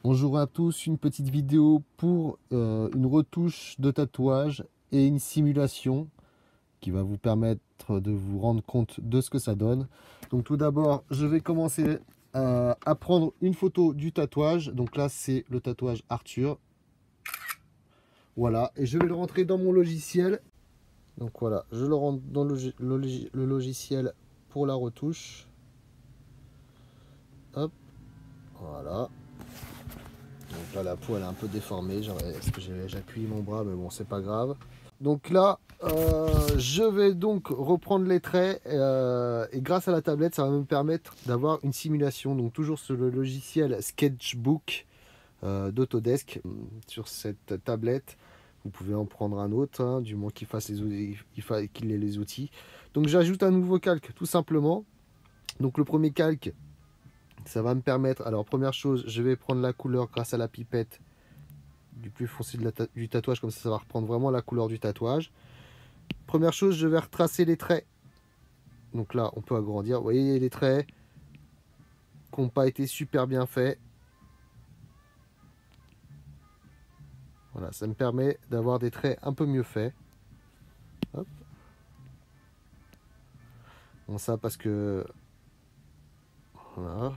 Bonjour à tous, une petite vidéo pour une retouche de tatouage et une simulation qui va vous permettre de vous rendre compte de ce que ça donne. Donc tout d'abord, je vais commencer à prendre une photo du tatouage. Donc là, c'est le tatouage Arthur. Voilà, et je vais le rentrer dans mon logiciel. Donc voilà, je le rentre dans le logiciel pour la retouche. Hop, voilà. Donc là, la peau, elle est un peu déformée. Est-ce que j'appuie mon bras, mais bon, c'est pas grave. Donc là, je vais donc reprendre les traits et grâce à la tablette, ça va me permettre d'avoir une simulation. Donc toujours sur le logiciel Sketchbook d'Autodesk. Sur cette tablette, vous pouvez en prendre un autre, hein, du moins qu'il fasse qu'il ait les outils. Donc j'ajoute un nouveau calque tout simplement. Donc le premier calque, ça va me permettre, alors première chose, je vais prendre la couleur grâce à la pipette du plus foncé du tatouage, comme ça va reprendre vraiment la couleur du tatouage. Première chose, je vais retracer les traits. Donc là, on peut agrandir. Vous voyez les traits qui n'ont pas été super bien faits. Voilà, ça me permet d'avoir des traits un peu mieux faits. Hop. Bon, ça parce que... Voilà.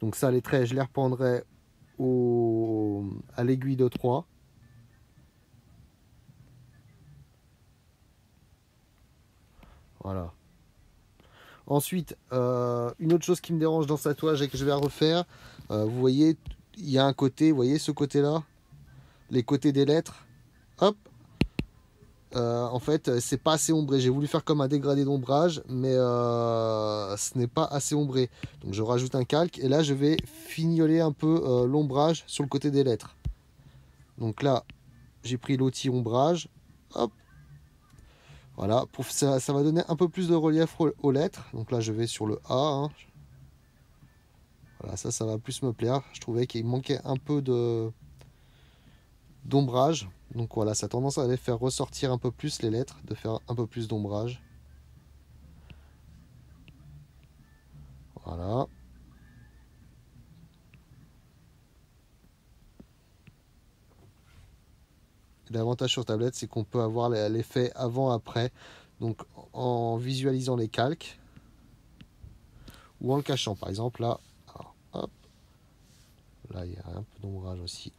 Donc ça, les traits, je les reprendrai à l'aiguille de 3. Voilà. Ensuite, une autre chose qui me dérange dans ce tatouage et que je vais refaire, vous voyez, il y a un côté, vous voyez ce côté-là, les côtés des lettres, hop, en fait, c'est pas assez ombré. J'ai voulu faire comme un dégradé d'ombrage, mais ce n'est pas assez ombré. Donc je rajoute un calque et là, je vais fignoler un peu l'ombrage sur le côté des lettres. Donc là, j'ai pris l'outil ombrage, hop, voilà, ça va donner un peu plus de relief aux lettres. Donc là, je vais sur le A, hein. Voilà, ça va plus me plaire. Je trouvais qu'il manquait un peu d'ombrage. Donc voilà, ça a tendance à les faire ressortir un peu plus les lettres, de faire un peu plus d'ombrage. Voilà. L'avantage sur tablette, c'est qu'on peut avoir l'effet avant-après. Donc en visualisant les calques ou en le cachant. Par exemple, là, alors, hop, là il y a un peu d'ombrage aussi.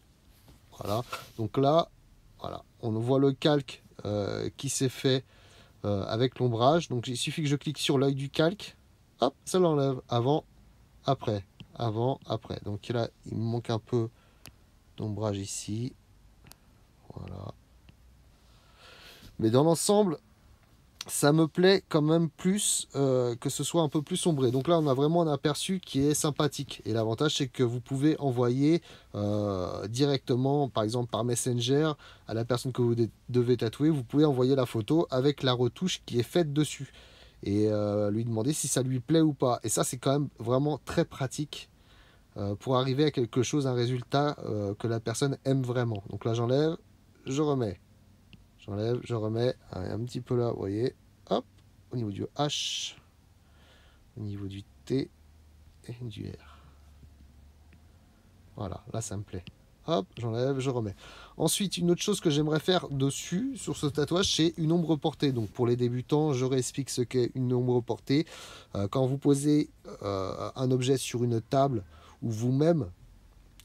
Voilà. Donc là, voilà, on voit le calque qui s'est fait avec l'ombrage. Donc il suffit que je clique sur l'œil du calque. Hop, ça l'enlève. Avant, après. Avant, après. Donc là, il me manque un peu d'ombrage ici. Voilà. Mais dans l'ensemble, ça me plaît quand même plus que ce soit un peu plus sombré. Donc là, on a vraiment un aperçu qui est sympathique. Et l'avantage, c'est que vous pouvez envoyer directement, par exemple par Messenger, à la personne que vous devez tatouer. Vous pouvez envoyer la photo avec la retouche qui est faite dessus. Et lui demander si ça lui plaît ou pas. Et ça, c'est quand même vraiment très pratique pour arriver à quelque chose, un résultat que la personne aime vraiment. Donc là, j'enlève, je remets. J'enlève, je remets un petit peu là, vous voyez. Hop, au niveau du H, au niveau du T et du R. Voilà, là ça me plaît. Hop, j'enlève, je remets. Ensuite, une autre chose que j'aimerais faire dessus, sur ce tatouage, c'est une ombre portée. Donc pour les débutants, je réexplique ce qu'est une ombre portée. Quand vous posez un objet sur une table ou vous-même,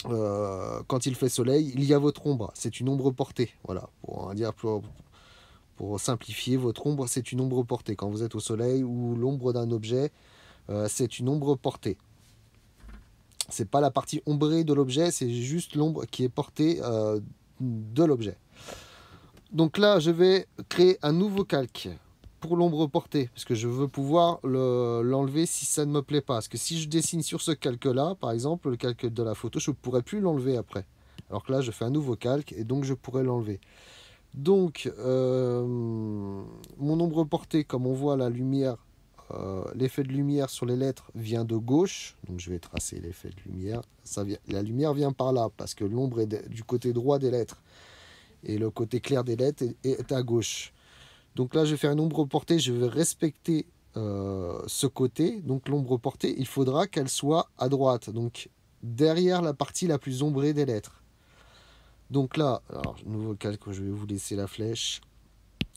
quand il fait soleil, il y a votre ombre. C'est une ombre portée. Voilà, pour dire pour simplifier, votre ombre, c'est une ombre portée. Quand vous êtes au soleil ou l'ombre d'un objet, c'est une ombre portée. C'est pas la partie ombrée de l'objet, c'est juste l'ombre qui est portée de l'objet. Donc là, je vais créer un nouveau calque pour l'ombre portée, parce que je veux pouvoir l'enlever si ça ne me plaît pas. Parce que si je dessine sur ce calque-là, par exemple, le calque de la photo, je ne pourrai plus l'enlever après. Alors que là, je fais un nouveau calque et donc je pourrais l'enlever. Donc, mon ombre portée, comme on voit la lumière, l'effet de lumière sur les lettres vient de gauche. Donc, je vais tracer l'effet de lumière. La lumière vient par là, parce que l'ombre est du côté droit des lettres. Et le côté clair des lettres est à gauche. Donc là, je vais faire une ombre portée. Je vais respecter ce côté. Donc, l'ombre portée, il faudra qu'elle soit à droite. Donc, derrière la partie la plus ombrée des lettres. Donc là, alors nouveau calque, je vais vous laisser la flèche.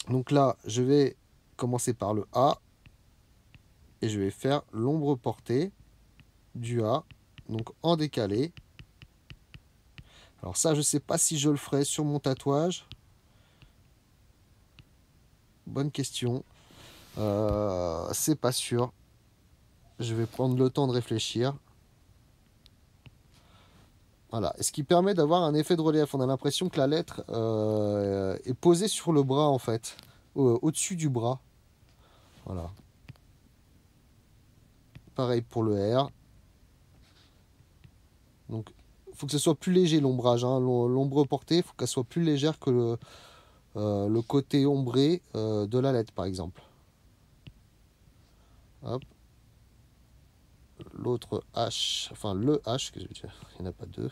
Donc là, je vais commencer par le A et je vais faire l'ombre portée du A, donc en décalé. Alors ça, je ne sais pas si je le ferai sur mon tatouage. Bonne question. C'est pas sûr. Je vais prendre le temps de réfléchir. Voilà. Et ce qui permet d'avoir un effet de relief. On a l'impression que la lettre est posée sur le bras en fait, au-dessus du bras. Voilà. Pareil pour le R. Donc, il faut que ce soit plus léger l'ombrage. Hein. L'ombre portée, il faut qu'elle soit plus légère que le côté ombré de la lettre, par exemple. Hop. L'autre H, enfin le H, que je veux dire, il n'y en a pas deux.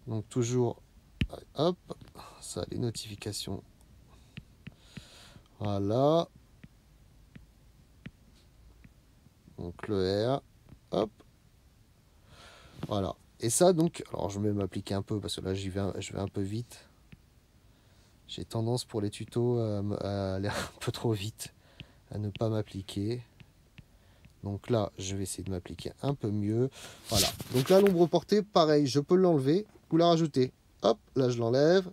Donc toujours, hop, ça, les notifications. Voilà. Donc le R, hop. Voilà. Et ça, donc, alors je vais m'appliquer un peu parce que là, je vais un peu vite. J'ai tendance pour les tutos à aller un peu trop vite, à ne pas m'appliquer. Donc là, je vais essayer de m'appliquer un peu mieux. Voilà. Donc là, l'ombre portée, pareil, je peux l'enlever ou la rajouter. Hop, là, je l'enlève.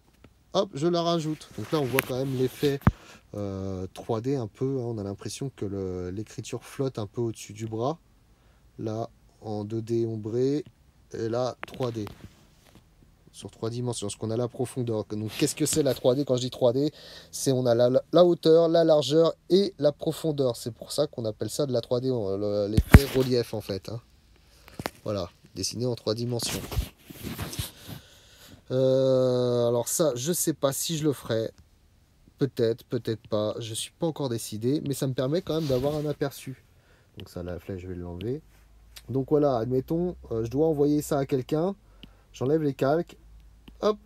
Hop, je la rajoute. Donc là, on voit quand même l'effet 3D un peu. Hein. On a l'impression que l'écriture flotte un peu au-dessus du bras. Là, en 2D ombré. Et là, 3D. Sur 3 dimensions, parce qu'on a la profondeur. Donc, qu'est-ce que c'est la 3D? Quand je dis 3D, c'est on a la hauteur, la largeur et la profondeur. C'est pour ça qu'on appelle ça de la 3D, l'effet relief en fait. Hein. Voilà, dessiné en 3 dimensions. Alors ça, je sais pas si je le ferai. Peut-être, peut-être pas. Je suis pas encore décidé, mais ça me permet quand même d'avoir un aperçu. Donc ça, la flèche, je vais l'enlever. Donc voilà, admettons, je dois envoyer ça à quelqu'un. J'enlève les calques. Hop.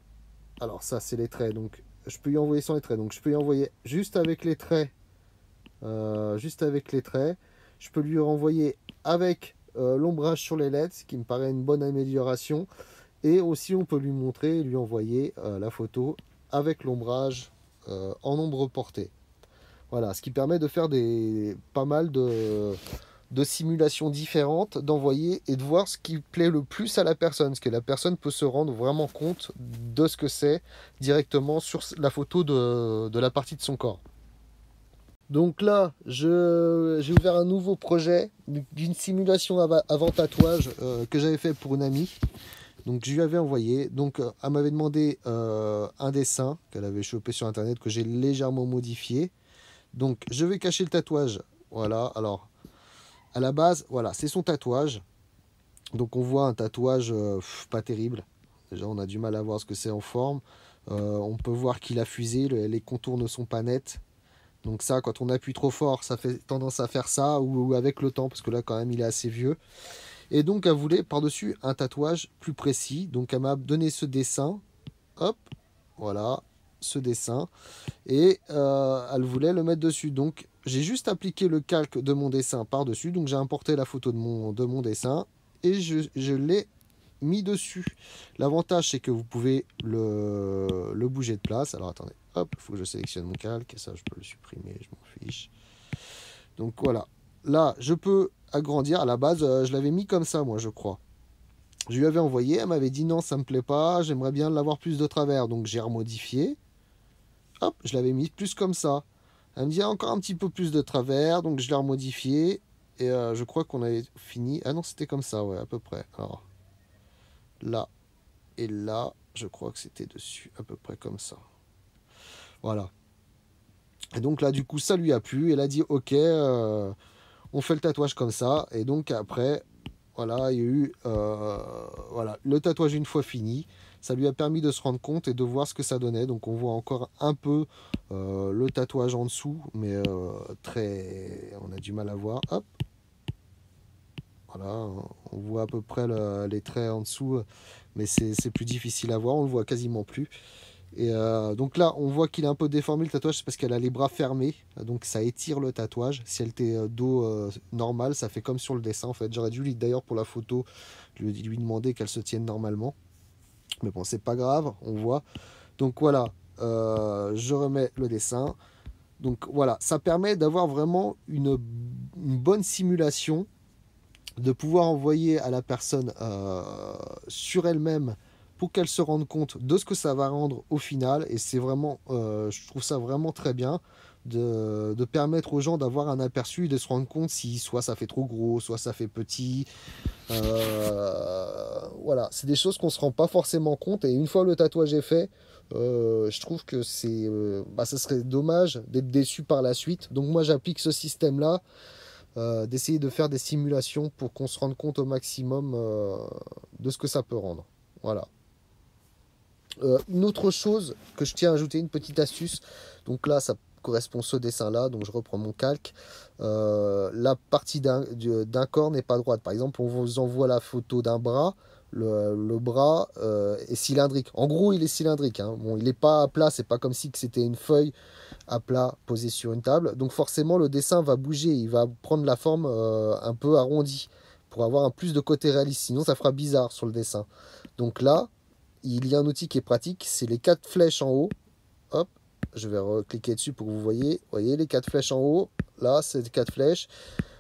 Alors ça, c'est les traits. Donc je peux y envoyer sans les traits. Donc je peux y envoyer juste avec les traits. Juste avec les traits. Je peux lui renvoyer avec l'ombrage sur les lettres, ce qui me paraît une bonne amélioration. Et aussi, on peut lui montrer, lui envoyer la photo avec l'ombrage en ombre portée. Voilà, ce qui permet de faire pas mal de simulations différentes, d'envoyer et de voir ce qui plaît le plus à la personne. Parce que la personne peut se rendre vraiment compte de ce que c'est directement sur la photo de la partie de son corps. Donc là, j'ai ouvert un nouveau projet d'une simulation avant tatouage que j'avais fait pour une amie. Donc je lui avais envoyé. Donc elle m'avait demandé un dessin qu'elle avait chopé sur internet que j'ai légèrement modifié. Donc je vais cacher le tatouage. Voilà, alors à la base, voilà, c'est son tatouage. Donc on voit un tatouage pas terrible. Déjà on a du mal à voir ce que c'est en forme. On peut voir qu'il a fusé, les contours ne sont pas nets. Donc ça, quand on appuie trop fort, ça fait tendance à faire ça, ou avec le temps, parce que là quand même il est assez vieux. Et donc elle voulait par-dessus un tatouage plus précis. Donc elle m'a donné ce dessin. Hop, voilà, ce dessin. Et elle voulait le mettre dessus. Donc j'ai juste appliqué le calque de mon dessin par-dessus. Donc j'ai importé la photo de mon dessin. Et je l'ai mis dessus. L'avantage c'est que vous pouvez le bouger de place. Alors attendez, hop, il faut que je sélectionne mon calque. Et ça je peux le supprimer, je m'en fiche. Donc voilà. Là, je peux agrandir. À la base, je l'avais mis comme ça, moi, je crois. Je lui avais envoyé. Elle m'avait dit non, ça me plaît pas. J'aimerais bien l'avoir plus de travers. Donc, j'ai remodifié. Hop, je l'avais mis plus comme ça. Elle me dit encore un petit peu plus de travers. Donc, je l'ai remodifié. Et je crois qu'on avait fini. Ah non, c'était comme ça, ouais, à peu près. Alors, là et là, je crois que c'était dessus, à peu près comme ça. Voilà. Et donc là, du coup, ça lui a plu. Elle a dit ok. On fait le tatouage comme ça. Et donc après, voilà, il y a eu voilà, le tatouage une fois fini. Ça lui a permis de se rendre compte et de voir ce que ça donnait. Donc on voit encore un peu le tatouage en dessous, mais on a du mal à voir. Hop. Voilà, on voit à peu près les traits en dessous, mais c'est plus difficile à voir, on le voit quasiment plus. Et donc là, on voit qu'il est un peu déformé le tatouage, c'est parce qu'elle a les bras fermés, donc ça étire le tatouage. Si elle était dos normal, ça fait comme sur le dessin en fait. J'aurais dû d'ailleurs pour la photo lui demander qu'elle se tienne normalement. Mais bon, c'est pas grave, on voit. Donc voilà, je remets le dessin. Donc voilà, ça permet d'avoir vraiment une bonne simulation, de pouvoir envoyer à la personne sur elle-même pour qu'elle se rende compte de ce que ça va rendre au final. Et c'est vraiment, je trouve ça vraiment très bien de permettre aux gens d'avoir un aperçu et de se rendre compte si soit ça fait trop gros, soit ça fait petit. Voilà, c'est des choses qu'on ne se rend pas forcément compte. Et une fois le tatouage est fait, je trouve que ça serait dommage d'être déçu par la suite. Donc moi j'applique ce système-là, d'essayer de faire des simulations pour qu'on se rende compte au maximum de ce que ça peut rendre. Voilà. Une autre chose que je tiens à ajouter, une petite astuce. Donc là, ça correspond à ce dessin-là. Donc je reprends mon calque. La partie d'un corps n'est pas droite. Par exemple, on vous envoie la photo d'un bras. Le bras est cylindrique. En gros, il est cylindrique. Hein. Bon, il n'est pas à plat. C'est pas comme si c'était une feuille à plat posée sur une table. Donc forcément, le dessin va bouger. Il va prendre la forme un peu arrondie pour avoir un plus de côté réaliste. Sinon, ça fera bizarre sur le dessin. Donc là, il y a un outil qui est pratique, c'est les 4 flèches en haut. Hop, je vais recliquer dessus pour que vous voyez. Vous voyez les 4 flèches en haut. Là, c'est les 4 flèches.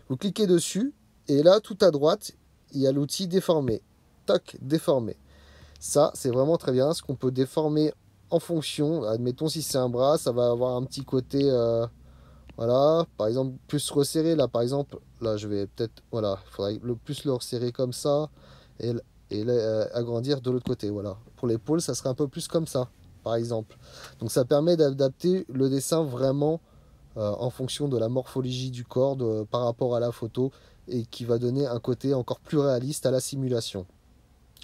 Vous cliquez dessus. Et là, tout à droite, il y a l'outil déformer. Tac, déformer. Ça, c'est vraiment très bien. Ce qu'on peut déformer en fonction. Admettons, si c'est un bras, ça va avoir un petit côté... voilà, par exemple, plus resserré. Là, par exemple, là, je vais peut-être... Voilà, il faudrait le plus le resserrer comme ça. Et agrandir de l'autre côté. Voilà. Pour l'épaule, ça serait un peu plus comme ça, par exemple. Donc ça permet d'adapter le dessin vraiment en fonction de la morphologie du corps par rapport à la photo et qui va donner un côté encore plus réaliste à la simulation.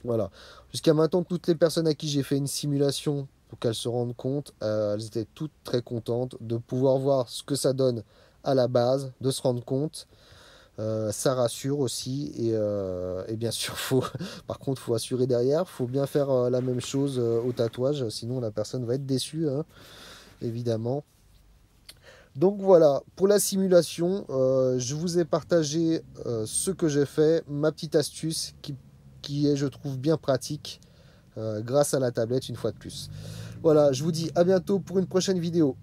Voilà. Jusqu'à maintenant, toutes les personnes à qui j'ai fait une simulation pour qu'elles se rendent compte, elles étaient toutes très contentes de pouvoir voir ce que ça donne à la base, de se rendre compte. Ça rassure aussi et bien sûr par contre faut assurer derrière, faut bien faire la même chose au tatouage, sinon la personne va être déçue hein, évidemment. Donc voilà, pour la simulation, je vous ai partagé ce que j'ai fait, ma petite astuce qui est je trouve bien pratique grâce à la tablette une fois de plus. Voilà, je vous dis à bientôt pour une prochaine vidéo.